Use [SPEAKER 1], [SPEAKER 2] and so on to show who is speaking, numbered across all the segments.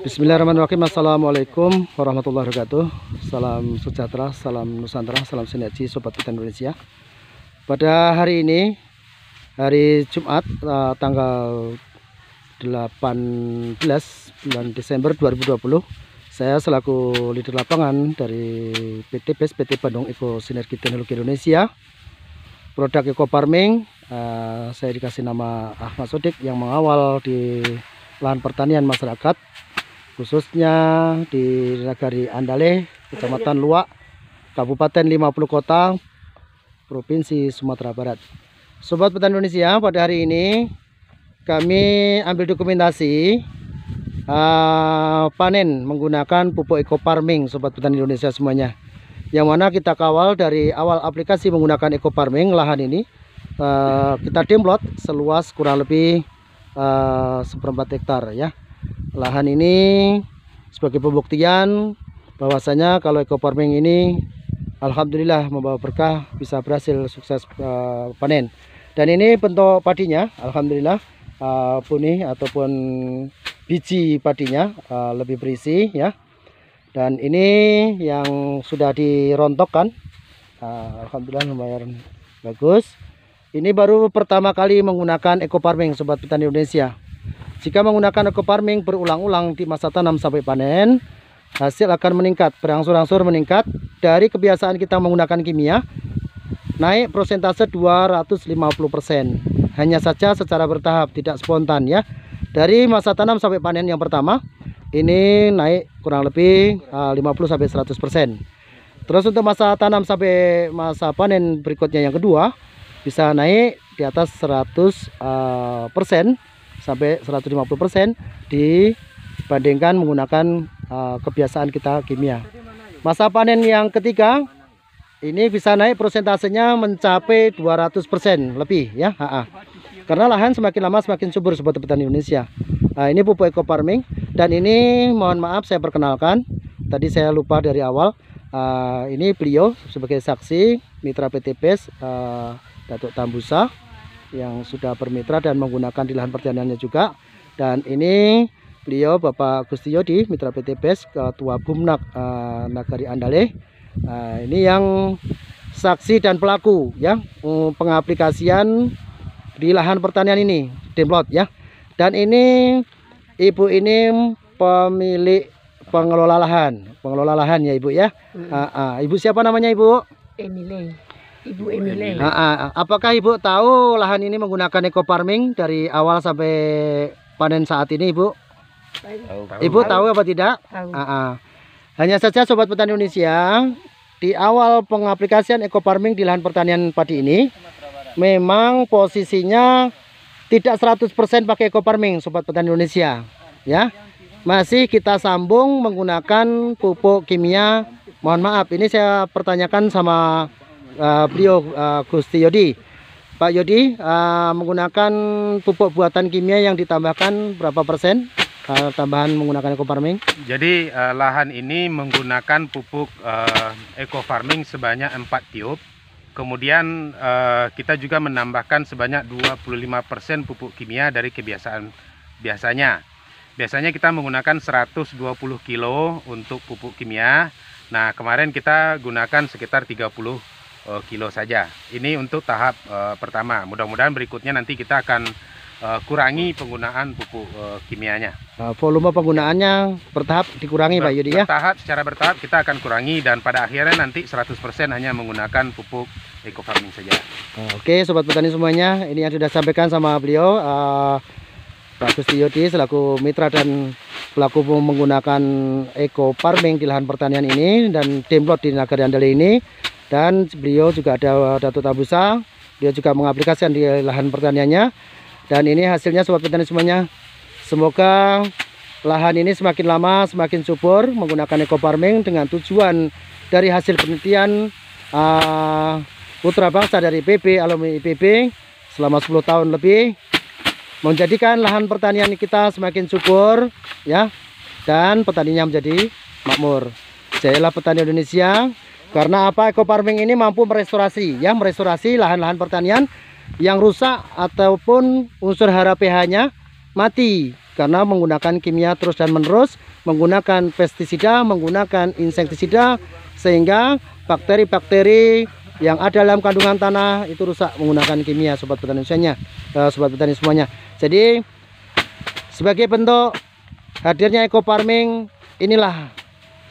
[SPEAKER 1] Bismillahirrahmanirrahim. Assalamualaikum warahmatullahi wabarakatuh. Salam sejahtera, salam Nusantara, salam sinergi Sobat Petani Indonesia. Pada hari ini, hari Jumat, tanggal 18 bulan Desember 2020, saya selaku leader lapangan dari PT BES, PT Bandung Eko Sinergi Teknologi Indonesia, produk Eco Farming. Saya dikasih nama Ahmad Sodik yang mengawal di lahan pertanian masyarakat, khususnya di Nagari Andale, Kecamatan Luak, Kabupaten 50 Kota, Provinsi Sumatera Barat. Sobat Petani Indonesia, pada hari ini kami ambil dokumentasi panen menggunakan pupuk Eco Farming, Sobat Petani Indonesia semuanya. Yang mana kita kawal dari awal aplikasi menggunakan Eco Farming. Lahan ini kita demplot seluas kurang lebih 1/4 hektar ya. Lahan ini sebagai pembuktian bahwasanya kalau Eco Farming ini alhamdulillah membawa berkah, bisa berhasil sukses panen. Dan ini bentuk padinya alhamdulillah benih ataupun biji padinya lebih berisi ya. Dan ini yang sudah dirontokkan, alhamdulillah lumayan bagus. Ini baru pertama kali menggunakan Eco Farming, Sobat Petani Indonesia. Jika menggunakan Eco Farming berulang-ulang di masa tanam sampai panen, hasil akan meningkat, berangsur-angsur meningkat. Dari kebiasaan kita menggunakan kimia, naik persentase 250%. Hanya saja secara bertahap, tidak spontan ya. Dari masa tanam sampai panen yang pertama, ini naik kurang lebih 50-100%. Terus untuk masa tanam sampai masa panen berikutnya yang kedua, bisa naik di atas 100% sampai 150% dibandingkan menggunakan kebiasaan kita kimia. Masa panen yang ketiga ini bisa naik persentasenya mencapai 200% lebih ya. Karena lahan semakin lama semakin subur, Sobat Petani Indonesia. Ini pupuk Eco Farming, dan ini mohon maaf saya perkenalkan, tadi saya lupa dari awal. Ini beliau sebagai saksi mitra PT BES, Datuk Tambusa, yang sudah bermitra dan menggunakan di lahan pertaniannya juga. Dan ini beliau Bapak Gusti Yodi, mitra PT BES, Ketua Bumnak Nagari Andale. Ini yang saksi dan pelaku ya, pengaplikasian di lahan pertanian ini, demplot ya. Dan ini ibu ini pemilik pengelola lahan ya ibu ya. Ibu siapa namanya ibu?
[SPEAKER 2] Emile. Ibu Emile.
[SPEAKER 1] Apakah ibu tahu lahan ini menggunakan Eco Farming dari awal sampai panen saat ini ibu? Ibu tahu apa tidak?
[SPEAKER 2] Tahu.
[SPEAKER 1] Hanya saja Sobat Petani Indonesia, di awal pengaplikasian Eco Farming di lahan pertanian padi ini, memang posisinya tidak 100% pakai Eco Farming, Sobat Petani Indonesia ya. Masih kita sambung menggunakan pupuk kimia. Mohon maaf, ini saya pertanyakan sama beliau Gusti Yodi. Pak Yodi, menggunakan pupuk buatan kimia yang ditambahkan berapa persen tambahan menggunakan Eco Farming?
[SPEAKER 3] Jadi lahan ini menggunakan pupuk Eco Farming sebanyak 4 tiup. Kemudian kita juga menambahkan sebanyak 25% pupuk kimia dari kebiasaan biasanya. Biasanya kita menggunakan 120 kilo untuk pupuk kimia. Nah, kemarin kita gunakan sekitar 30 kilo saja. Ini untuk tahap pertama. Mudah-mudahan berikutnya nanti kita akan kurangi penggunaan pupuk kimianya.
[SPEAKER 1] Volume penggunaannya bertahap dikurangi Pak Yudi ya?
[SPEAKER 3] Secara bertahap kita akan kurangi, dan pada akhirnya nanti 100% hanya menggunakan pupuk Eco Farming saja.
[SPEAKER 1] Oke Sobat Petani semuanya, ini yang sudah disampaikan sama beliau Pak Gusti Yodi selaku mitra dan pelaku menggunakan Eco Farming di lahan pertanian ini dan demplot di Nagari Andale ini. Dan beliau juga ada Datuk Tambusa, dia juga mengaplikasikan di lahan pertaniannya. Dan ini hasilnya Sobat Petani semuanya. Semoga lahan ini semakin lama semakin subur menggunakan Eco Farming, dengan tujuan dari hasil penelitian putra bangsa dari IPB, alumni IPB selama 10 tahun lebih, menjadikan lahan pertanian kita semakin subur ya, dan petaninya menjadi makmur. Jayalah petani Indonesia. Karena apa? Eco Farming ini mampu merestorasi ya, merestorasi lahan-lahan pertanian yang rusak ataupun unsur hara pH-nya mati karena menggunakan kimia terus dan menerus, menggunakan pestisida, menggunakan insektisida, sehingga bakteri-bakteri yang ada dalam kandungan tanah itu rusak menggunakan kimia, sobat petani sobat petani semuanya. Jadi sebagai bentuk hadirnya eco farming inilah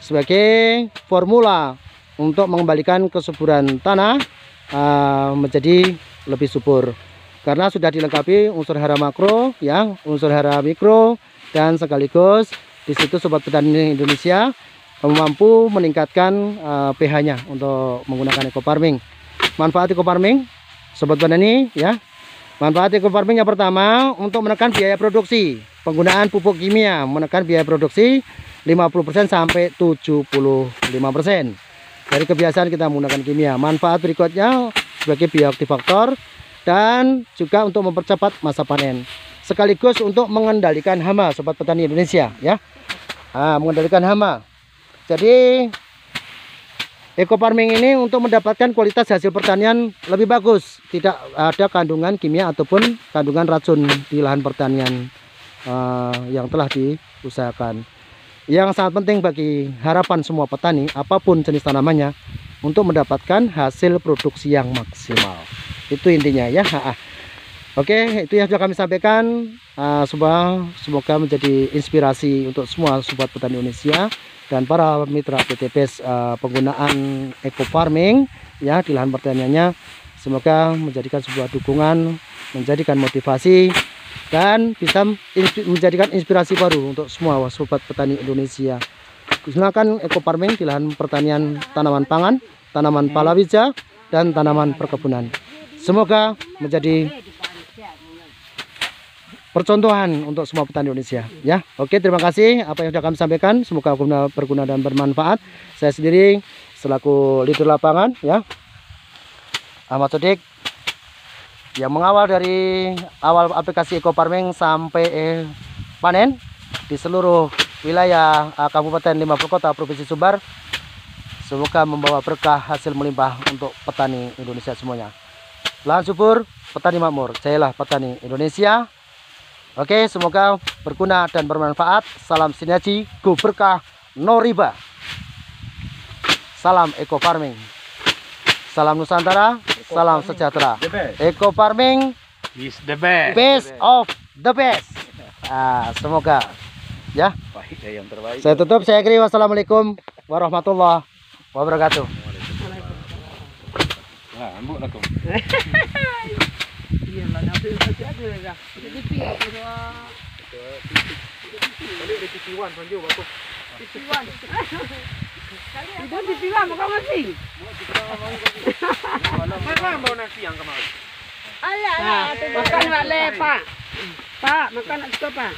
[SPEAKER 1] sebagai formula untuk mengembalikan kesuburan tanah menjadi lebih subur, karena sudah dilengkapi unsur hara makro, ya, unsur hara mikro, dan sekaligus di situ sobat petani Indonesia mampu meningkatkan pH-nya untuk menggunakan eco farming. Manfaat eco farming, sobat petani, ya. Manfaat eco farming yang pertama untuk menekan biaya produksi. Penggunaan pupuk kimia menekan biaya produksi 50% sampai 75%. Dari kebiasaan kita menggunakan kimia. Manfaat berikutnya sebagai bioaktivator dan juga untuk mempercepat masa panen. Sekaligus untuk mengendalikan hama, sobat petani Indonesia, ya. Mengendalikan hama. Jadi eco farming ini untuk mendapatkan kualitas hasil pertanian lebih bagus, tidak ada kandungan kimia ataupun kandungan racun di lahan pertanian yang telah diusahakan. Yang sangat penting bagi harapan semua petani apapun jenis tanamannya untuk mendapatkan hasil produksi yang maksimal. Itu intinya, ya. Oke, itu yang sudah kami sampaikan. Semoga menjadi inspirasi untuk semua sobat petani Indonesia dan para mitra PTPS penggunaan eco farming, ya, di lahan pertaniannya. Semoga menjadikan sebuah dukungan, menjadikan motivasi, dan bisa menjadikan inspirasi baru untuk semua sobat petani Indonesia. Gunakan eco farming di lahan pertanian tanaman pangan, tanaman palawija, dan tanaman perkebunan. Semoga menjadi percontohan untuk semua petani Indonesia, ya. Oke, terima kasih apa yang sudah kami sampaikan, semoga berguna dan bermanfaat. Saya sendiri selaku leader lapangan, ya, Ahmad Sodik, yang mengawal dari awal aplikasi eco farming sampai panen di seluruh wilayah Kabupaten 50 Kota Provinsi Sumbar. Semoga membawa berkah hasil melimpah untuk petani Indonesia semuanya. Lahan subur, petani makmur. Jayalah petani Indonesia. Oke, semoga berguna dan bermanfaat. Salam sinergi, go berkah, no riba. Salam eco farming. Salam Nusantara, salam sejahtera. Eco farming
[SPEAKER 3] is the best.
[SPEAKER 1] Best of the best. Semoga, ya.
[SPEAKER 3] Yang terbaik.
[SPEAKER 1] Saya tutup, saya akhiri. Wassalamualaikum warahmatullahi wabarakatuh.
[SPEAKER 3] Nah, ambuk lah kau.
[SPEAKER 2] Iya lah, nanti ada dah. Jadi pilih
[SPEAKER 3] Balik dari TV1 panjang bagus.
[SPEAKER 2] TV1. Itu TV1 mau masing.
[SPEAKER 3] Mana mau nasi yang kemarin?
[SPEAKER 2] Alah, makan wak le, Pak. Pak, makan nak suka, Pak.